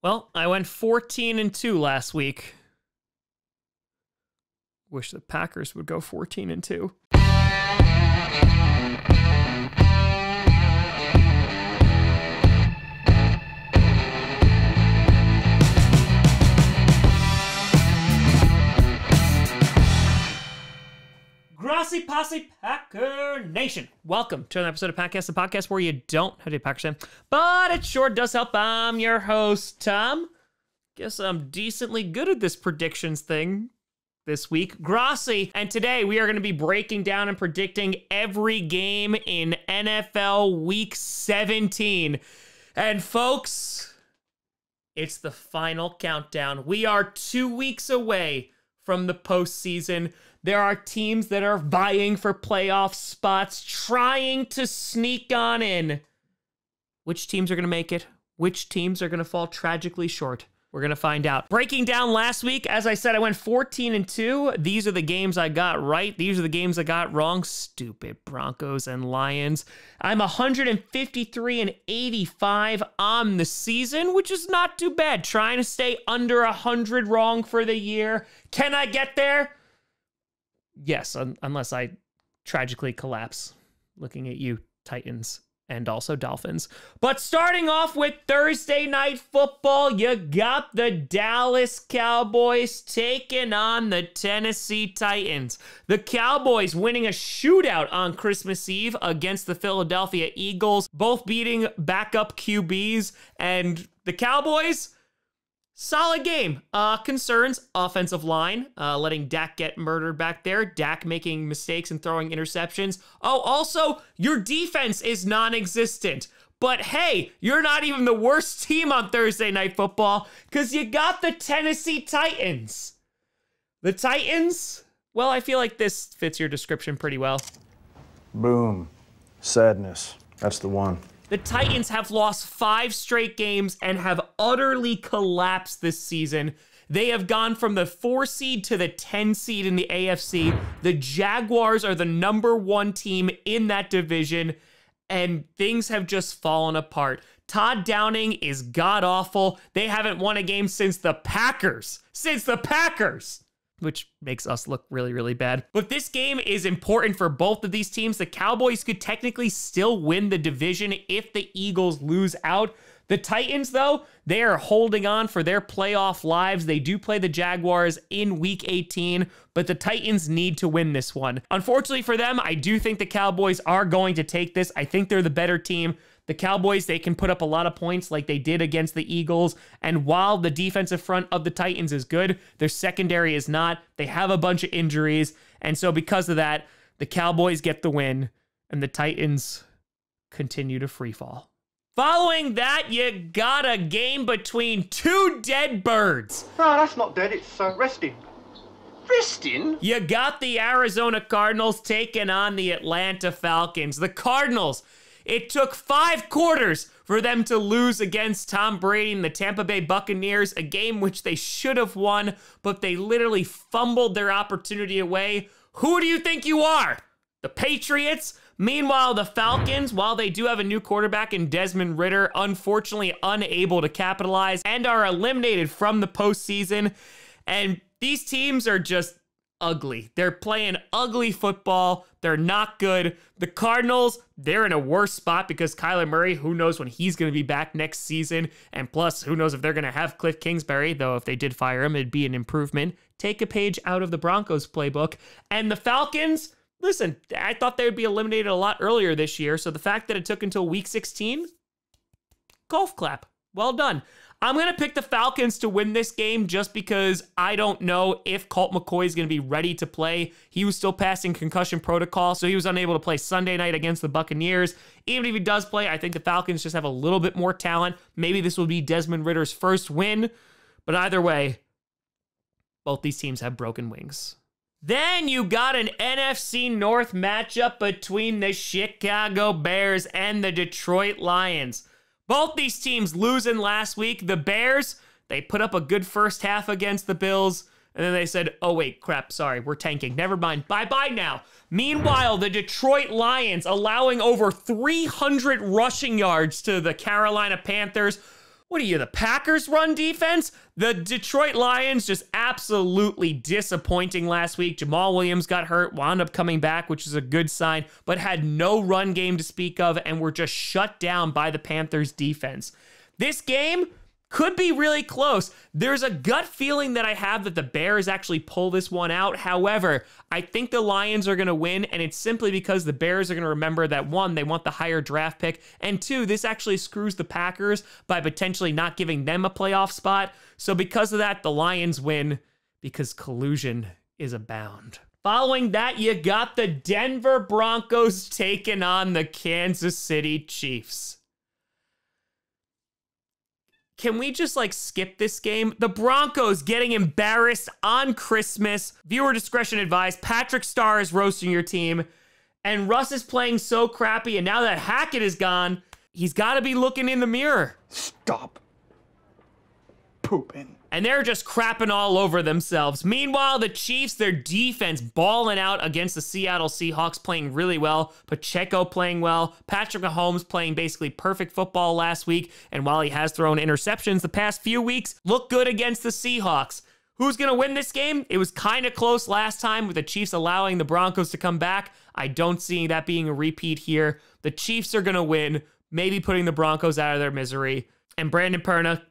Well, I went 14-2 last week. Wish the Packers would go 14-2. Grassy Posse Packer Nation. Welcome to another episode of Packcast, the podcast where you don't have to be a Packers fan, but it sure does help. I'm your host, Tom. Guess I'm decently good at this predictions thing this week. Grassy. And today we are going to be breaking down and predicting every game in NFL Week 17. And folks, it's the final countdown. We are 2 weeks away from the postseason. There are teams that are vying for playoff spots, trying to sneak on in. Which teams are going to make it? Which teams are going to fall tragically short? We're going to find out. Breaking down last week, as I said, I went 14-2. These are the games I got right. These are the games I got wrong. Stupid Broncos and Lions. I'm 153-85 on the season, which is not too bad. Trying to stay under 100 wrong for the year. Can I get there? Yes, unless I tragically collapse. Looking at you, Titans, and also Dolphins. But starting off with Thursday Night Football, you got the Dallas Cowboys taking on the Tennessee Titans. The Cowboys winning a shootout on Christmas Eve against the Philadelphia Eagles, both beating backup QBs, and the Cowboys, solid game. Concerns, offensive line, letting Dak get murdered back there. Dak making mistakes and throwing interceptions. Oh, also, your defense is non-existent. But hey, you're not even the worst team on Thursday Night Football because you got the Tennessee Titans. The Titans? Well, I feel like this fits your description pretty well. Boom. Sadness. That's the one. The Titans have lost 5 straight games and have utterly collapsed this season. They have gone from the 4 seed to the 10 seed in the AFC. The Jaguars are the #1 team in that division, and things have just fallen apart. Todd Downing is god-awful. They haven't won a game since the Packers. Which makes us look really, really bad. But this game is important for both of these teams. The Cowboys could technically still win the division if the Eagles lose out. The Titans, though, they are holding on for their playoff lives. They do play the Jaguars in Week 18, but the Titans need to win this one. Unfortunately for them, I do think the Cowboys are going to take this. I think they're the better team. The Cowboys, they can put up a lot of points like they did against the Eagles. And while the defensive front of the Titans is good, their secondary is not. They have a bunch of injuries. And so because of that, the Cowboys get the win and the Titans continue to free fall. Following that, you got a game between 2 dead birds. No, that's not dead. It's resting. Resting? You got the Arizona Cardinals taking on the Atlanta Falcons. The Cardinals, it took 5 quarters for them to lose against Tom Brady and the Tampa Bay Buccaneers, a game which they should have won, but they literally fumbled their opportunity away. Who do you think you are? The Patriots? Meanwhile, the Falcons, while they do have a new quarterback in Desmond Ridder, unfortunately unable to capitalize and are eliminated from the postseason. And these teams are just ugly. They're playing ugly football. They're not good. The Cardinals, they're in a worse spot because Kyler Murray, who knows when he's going to be back next season. And plus, who knows if they're going to have Cliff Kingsbury, though if they did fire him, it'd be an improvement. Take a page out of the Broncos playbook. And the Falcons, listen, I thought they would be eliminated a lot earlier this year. So the fact that it took until Week 16, golf clap. Well done. I'm going to pick the Falcons to win this game just because I don't know if Colt McCoy is going to be ready to play. He was still passing concussion protocol, so he was unable to play Sunday night against the Buccaneers. Even if he does play, I think the Falcons just have a little bit more talent. Maybe this will be Desmond Ridder's first win, but either way, both these teams have broken wings. Then you got an NFC North matchup between the Chicago Bears and the Detroit Lions. Both these teams losing last week. The Bears, they put up a good first half against the Bills, and then they said, oh wait, crap, sorry, we're tanking. Never mind, bye-bye now. Meanwhile, the Detroit Lions allowing over 300 rushing yards to the Carolina Panthers. What are you, the Packers run defense? The Detroit Lions just absolutely disappointing last week. Jamal Williams got hurt, wound up coming back, which is a good sign, but had no run game to speak of and were just shut down by the Panthers defense. This game could be really close. There's a gut feeling that I have that the Bears actually pull this one out. However, I think the Lions are going to win, and it's simply because the Bears are going to remember that, one, they want the higher draft pick, and two, this actually screws the Packers by potentially not giving them a playoff spot. So because of that, the Lions win because collusion is abound. Following that, you got the Denver Broncos taking on the Kansas City Chiefs. Can we just skip this game? The Broncos getting embarrassed on Christmas. Viewer discretion advised. Patrick Starr is roasting your team. And Russ is playing so crappy. And now that Hackett is gone, he's got to be looking in the mirror. Stop pooping. And they're just crapping all over themselves. Meanwhile, the Chiefs, their defense balling out against the Seattle Seahawks, playing really well. Pacheco playing well. Patrick Mahomes playing basically perfect football last week. And while he has thrown interceptions the past few weeks, looked good against the Seahawks. Who's going to win this game? It was kind of close last time with the Chiefs allowing the Broncos to come back. I don't see that being a repeat here. The Chiefs are going to win, maybe putting the Broncos out of their misery. And Brandon Perna,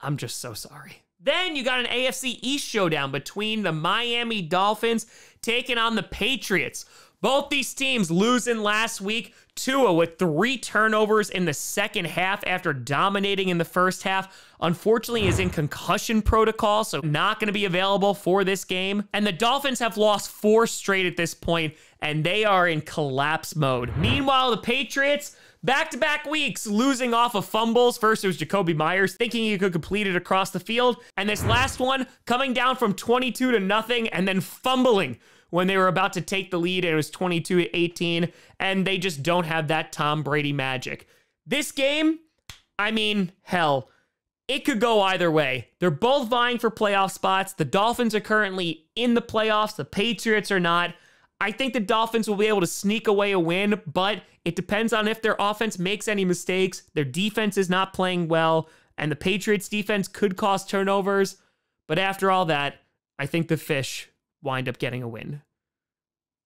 I'm just so sorry. Then you got an AFC East showdown between the Miami Dolphins taking on the Patriots. Both these teams losing last week. Tua with 3 turnovers in the second half after dominating in the first half. Unfortunately, is in concussion protocol, so not going to be available for this game. And the Dolphins have lost 4 straight at this point, and they are in collapse mode. Meanwhile, the Patriots, back-to-back weeks losing off of fumbles. First, it was Jacoby Myers thinking he could complete it across the field. And this last one coming down from 22-0 and then fumbling when they were about to take the lead, and it was 22-18. And they just don't have that Tom Brady magic. This game, I mean, hell, it could go either way. They're both vying for playoff spots. The Dolphins are currently in the playoffs. The Patriots are not. I think the Dolphins will be able to sneak away a win, but it depends on if their offense makes any mistakes. Their defense is not playing well, and the Patriots defense could cause turnovers. But after all that, I think the Fish wind up getting a win,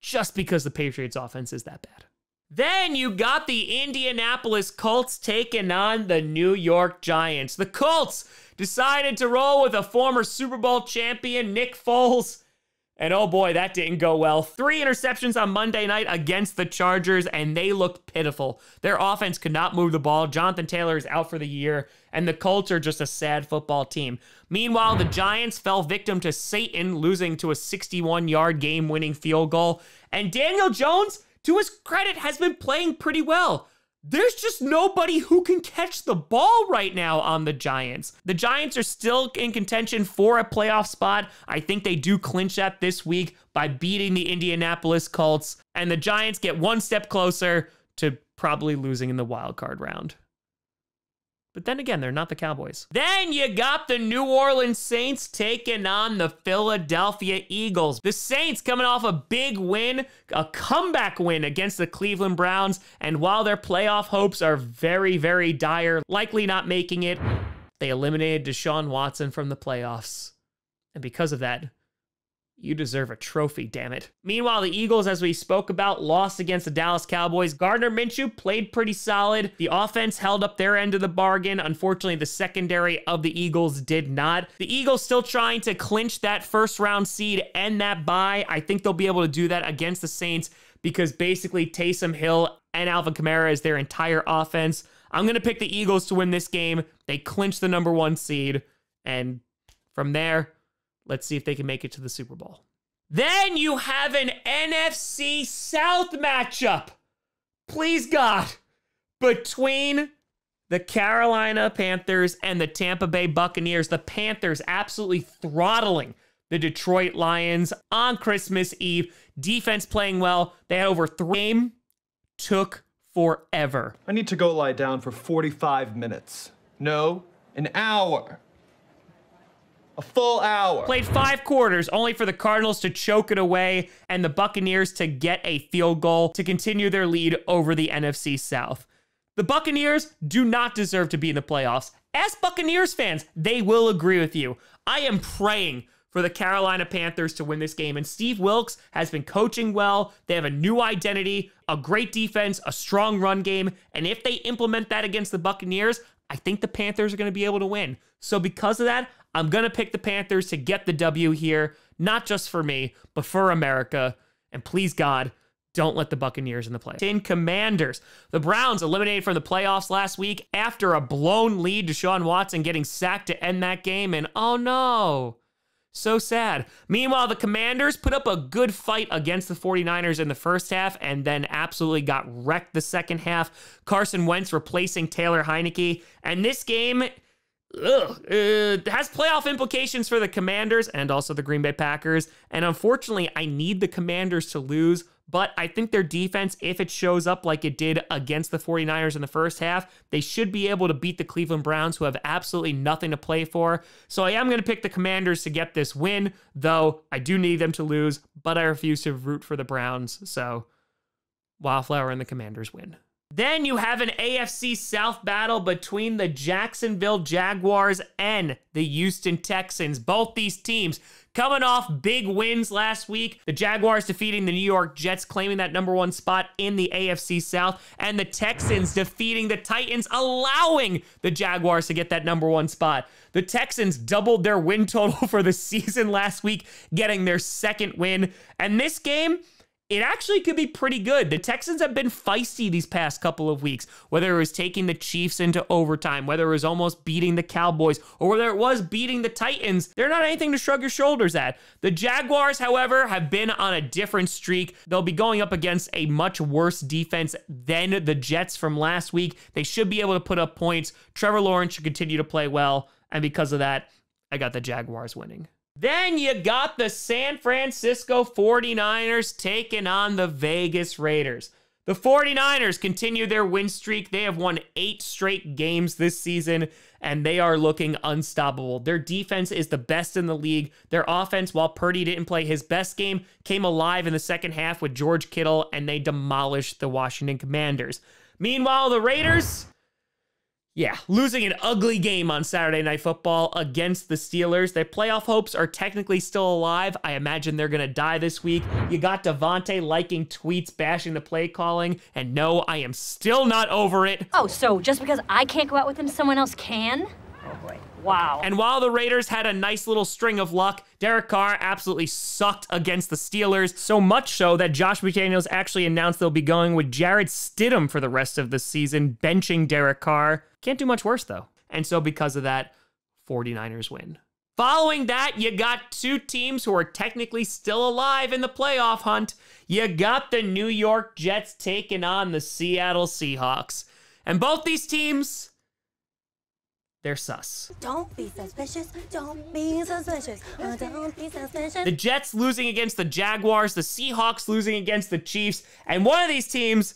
just because the Patriots offense is that bad. Then you got the Indianapolis Colts taking on the New York Giants. The Colts decided to roll with a former Super Bowl champion, Nick Foles. And oh boy, that didn't go well. 3 interceptions on Monday night against the Chargers, and they looked pitiful. Their offense could not move the ball. Jonathan Taylor is out for the year, and the Colts are just a sad football team. Meanwhile, the Giants fell victim to Satan, losing to a 61-yard game-winning field goal. And Daniel Jones, to his credit, has been playing pretty well. There's just nobody who can catch the ball right now on the Giants. The Giants are still in contention for a playoff spot. I think they do clinch that this week by beating the Indianapolis Colts. And the Giants get one step closer to probably losing in the wild card round. But then again, they're not the Cowboys. Then you got the New Orleans Saints taking on the Philadelphia Eagles. The Saints coming off a big win, a comeback win against the Cleveland Browns. And while their playoff hopes are very, very dire, likely not making it, they eliminated Deshaun Watson from the playoffs. And because of that, you deserve a trophy, damn it. Meanwhile, the Eagles, as we spoke about, lost against the Dallas Cowboys. Gardner Minshew played pretty solid. The offense held up their end of the bargain. Unfortunately, the secondary of the Eagles did not. The Eagles still trying to clinch that first-round seed and that bye. I think they'll be able to do that against the Saints because basically Taysom Hill and Alvin Kamara is their entire offense. I'm going to pick the Eagles to win this game. They clinch the #1 seed, and from there, let's see if they can make it to the Super Bowl. Then you have an NFC South matchup, please God, between the Carolina Panthers and the Tampa Bay Buccaneers. The Panthers absolutely throttling the Detroit Lions on Christmas Eve. Defense playing well. They had over 3 games. Took forever. I need to go lie down for 45 minutes. No, an hour. A full hour. Played 5 quarters, only for the Cardinals to choke it away and the Buccaneers to get a field goal to continue their lead over the NFC South. The Buccaneers do not deserve to be in the playoffs. Ask Buccaneers fans, they will agree with you. I am praying for the Carolina Panthers to win this game, and Steve Wilks has been coaching well. They have a new identity, a great defense, a strong run game, and if they implement that against the Buccaneers, I think the Panthers are going to be able to win. So because of that, I'm going to pick the Panthers to get the W here, not just for me, but for America. And please, God, don't let the Buccaneers in the play. Commanders. The Browns eliminated from the playoffs last week after a blown lead to Deshaun Watson getting sacked to end that game, and oh no, so sad. Meanwhile, the Commanders put up a good fight against the 49ers in the first half and then absolutely got wrecked the second half. Carson Wentz replacing Taylor Heineke, and this game has playoff implications for the Commanders and also the Green Bay Packers. And unfortunately, I need the Commanders to lose, but I think their defense, if it shows up like it did against the 49ers in the first half, they should be able to beat the Cleveland Browns, who have absolutely nothing to play for. So I am going to pick the Commanders to get this win, though I do need them to lose, but I refuse to root for the Browns. So Wildflower and the Commanders win. Then you have an AFC South battle between the Jacksonville Jaguars and the Houston Texans. Both these teams coming off big wins last week. The Jaguars defeating the New York Jets, claiming that #1 spot in the AFC South, and the Texans defeating the Titans, allowing the Jaguars to get that #1 spot. The Texans doubled their win total for the season last week, getting their second win. And this game, it actually could be pretty good. The Texans have been feisty these past couple of weeks, whether it was taking the Chiefs into overtime, whether it was almost beating the Cowboys, or whether it was beating the Titans. They're not anything to shrug your shoulders at. The Jaguars, however, have been on a different streak. They'll be going up against a much worse defense than the Jets from last week. They should be able to put up points. Trevor Lawrence should continue to play well, and because of that, I got the Jaguars winning. Then you got the San Francisco 49ers taking on the Vegas Raiders. The 49ers continue their win streak. They have won 8 straight games this season, and they are looking unstoppable. Their defense is the best in the league. Their offense, while Purdy didn't play his best game, came alive in the second half with George Kittle, and they demolished the Washington Commanders. Meanwhile, the Raiders, losing an ugly game on Saturday Night Football against the Steelers. Their playoff hopes are technically still alive. I imagine they're going to die this week. You got Devontae liking tweets bashing the play calling, and no, I am still not over it. Oh, so just because I can't go out with him, someone else can? Oh boy. Wow. And while the Raiders had a nice little string of luck, Derek Carr absolutely sucked against the Steelers, so much so that Josh McDaniels actually announced they'll be going with Jarrett Stidham for the rest of the season, benching Derek Carr. Can't do much worse, though. And so because of that, 49ers win. Following that, you got 2 teams who are technically still alive in the playoff hunt. You got the New York Jets taking on the Seattle Seahawks. And both these teams, they're sus. Don't be suspicious. Don't be suspicious. Don't be suspicious. The Jets losing against the Jaguars, the Seahawks losing against the Chiefs, and one of these teams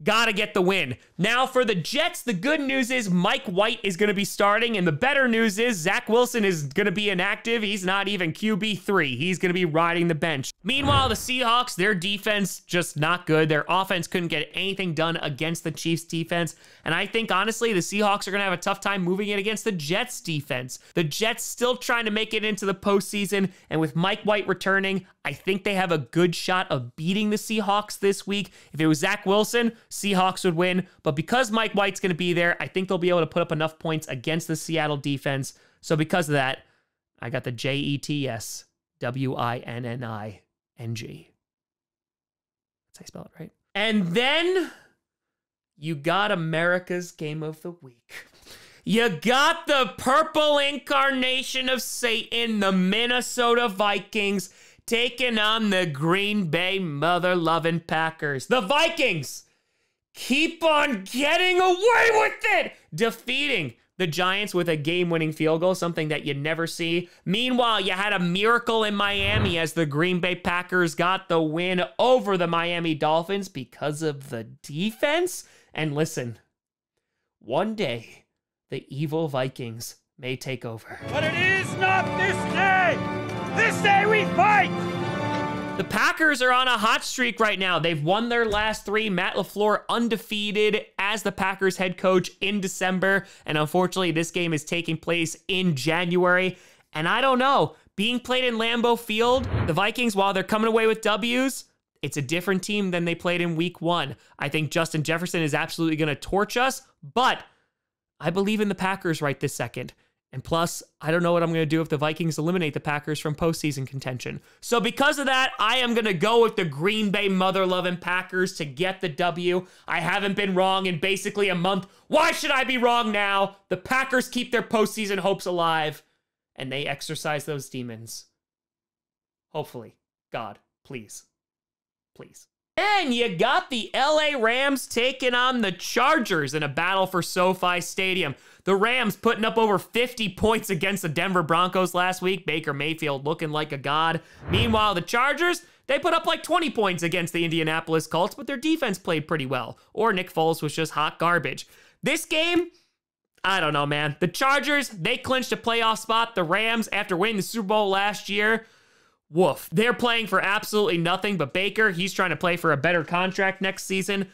gotta get the win. Now, for the Jets, the good news is Mike White is gonna be starting, and the better news is Zach Wilson is gonna be inactive. He's not even QB3. He's gonna be riding the bench. Meanwhile, the Seahawks, their defense, just not good. Their offense couldn't get anything done against the Chiefs defense, and I think, honestly, the Seahawks are gonna have a tough time moving it against the Jets defense. The Jets still trying to make it into the postseason, and with Mike White returning, I think they have a good shot of beating the Seahawks this week. If it was Zach Wilson, Seahawks would win, but because Mike White's going to be there, I think they'll be able to put up enough points against the Seattle defense. So because of that, I got the Jets WINNING. That's how you spell it, right? And then you got America's Game of the Week. You got the purple incarnation of Satan, the Minnesota Vikings, taking on the Green Bay mother-loving Packers. The Vikings keep on getting away with it, defeating the Giants with a game-winning field goal, something that you never see. Meanwhile, you had a miracle in Miami as the Green Bay Packers got the win over the Miami Dolphins because of the defense. And listen, one day, the evil Vikings may take over. But it is not this day! This day we fight! The Packers are on a hot streak right now. They've won their last 3. Matt LaFleur undefeated as the Packers head coach in December. And unfortunately, this game is taking place in January. And I don't know, being played in Lambeau Field, the Vikings, while they're coming away with W's, it's a different team than they played in week 1. I think Justin Jefferson is absolutely going to torch us, but I believe in the Packers right this second. And plus, I don't know what I'm going to do if the Vikings eliminate the Packers from postseason contention. So because of that, I am going to go with the Green Bay mother-loving Packers to get the W. I haven't been wrong in basically a month. Why should I be wrong now? The Packers keep their postseason hopes alive, and they exorcise those demons. Hopefully. God, please. Please. And you got the LA Rams taking on the Chargers in a battle for SoFi Stadium. The Rams putting up over 50 points against the Denver Broncos last week. Baker Mayfield looking like a god. Meanwhile, the Chargers, they put up like 20 points against the Indianapolis Colts, but their defense played pretty well. Or Nick Foles was just hot garbage. This game, I don't know, man. The Chargers, they clinched a playoff spot. The Rams, after winning the Super Bowl last year, woof. They're playing for absolutely nothing, but Baker, he's trying to play for a better contract next season.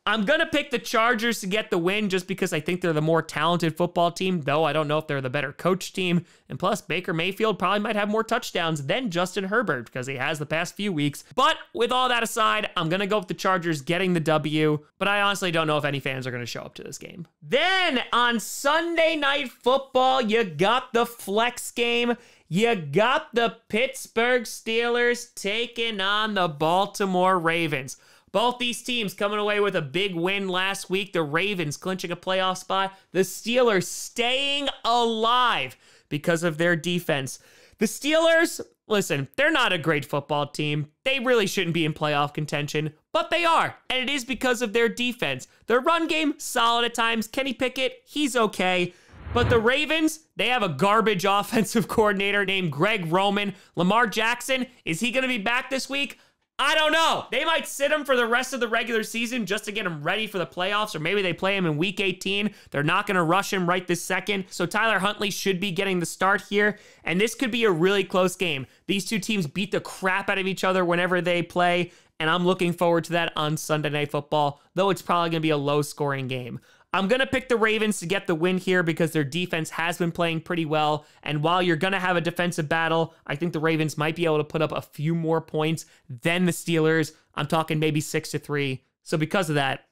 I'm going to pick the Chargers to get the win just because I think they're the more talented football team, though I don't know if they're the better coach team. And plus, Baker Mayfield probably might have more touchdowns than Justin Herbert because he has the past few weeks. But with all that aside, I'm going to go with the Chargers getting the W, but I honestly don't know if any fans are going to show up to this game. Then on Sunday Night Football, you got the flex game. You got the Pittsburgh Steelers taking on the Baltimore Ravens. Both these teams coming away with a big win last week. The Ravens clinching a playoff spot. The Steelers staying alive because of their defense. The Steelers, listen, they're not a great football team. They really shouldn't be in playoff contention, but they are, and it is because of their defense. Their run game, solid at times. Kenny Pickett, he's okay. But the Ravens, they have a garbage offensive coordinator named Greg Roman. Lamar Jackson, is he going to be back this week? I don't know. They might sit him for the rest of the regular season just to get him ready for the playoffs, or maybe they play him in week 18. They're not going to rush him right this second. So Tyler Huntley should be getting the start here, and this could be a really close game. These two teams beat the crap out of each other whenever they play, and I'm looking forward to that on Sunday Night Football, though it's probably going to be a low-scoring game. I'm going to pick the Ravens to get the win here because their defense has been playing pretty well. And while you're going to have a defensive battle, I think the Ravens might be able to put up a few more points than the Steelers. I'm talking maybe 6-3. So because of that,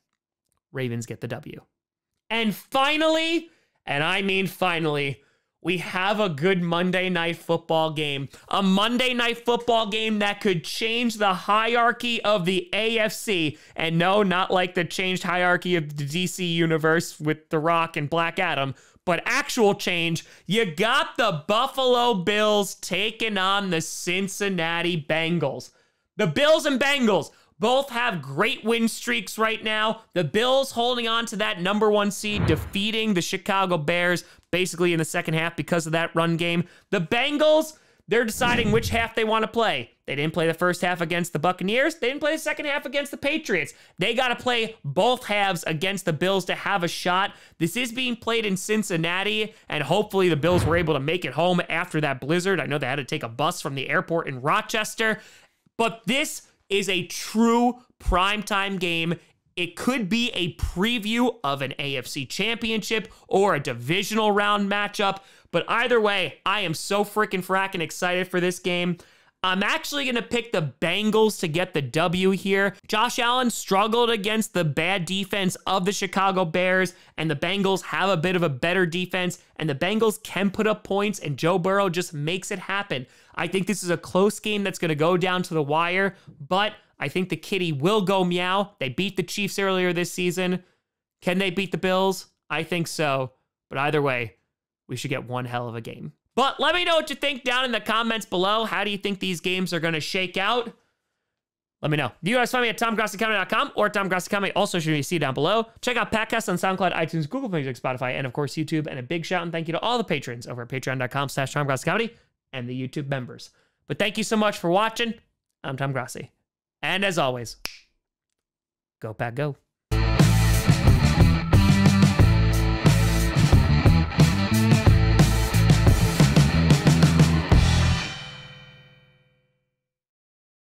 Ravens get the W. And finally, and I mean finally, we have a good Monday Night Football game. A Monday Night Football game that could change the hierarchy of the AFC. And no, not like the changed hierarchy of the DC universe with The Rock and Black Adam, but actual change. You got the Buffalo Bills taking on the Cincinnati Bengals. The Bills and Bengals both have great win streaks right now. The Bills holding on to that #1 seed, defeating the Chicago Bears basically in the second half because of that run game. The Bengals, they're deciding which half they want to play. They didn't play the first half against the Buccaneers. They didn't play the second half against the Patriots. They got to play both halves against the Bills to have a shot. This is being played in Cincinnati, and hopefully the Bills were able to make it home after that blizzard. I know they had to take a bus from the airport in Rochester, but this is a true primetime game. It could be a preview of an AFC championship or a divisional round matchup. But either way, I am so freaking fracking excited for this game. I'm actually going to pick the Bengals to get the W here. Josh Allen struggled against the bad defense of the Chicago Bears, and the Bengals have a bit of a better defense, and the Bengals can put up points, and Joe Burrow just makes it happen. I think this is a close game that's going to go down to the wire, but I think the kitty will go meow. They beat the Chiefs earlier this season. Can they beat the Bills? I think so. But either way, we should get one hell of a game. But let me know what you think down in the comments below. How do you think these games are going to shake out? Let me know. You guys find me at TomGrossiComedy.com or TomGrossiComedy. Also, should you see down below. Check out podcasts on SoundCloud, iTunes, Google Play Music, Spotify, and of course, YouTube. And a big shout and thank you to all the patrons over at patreon.com/TomGrossiComedy and the YouTube members. But thank you so much for watching. I'm Tom Grossi. And as always, go Pack Go.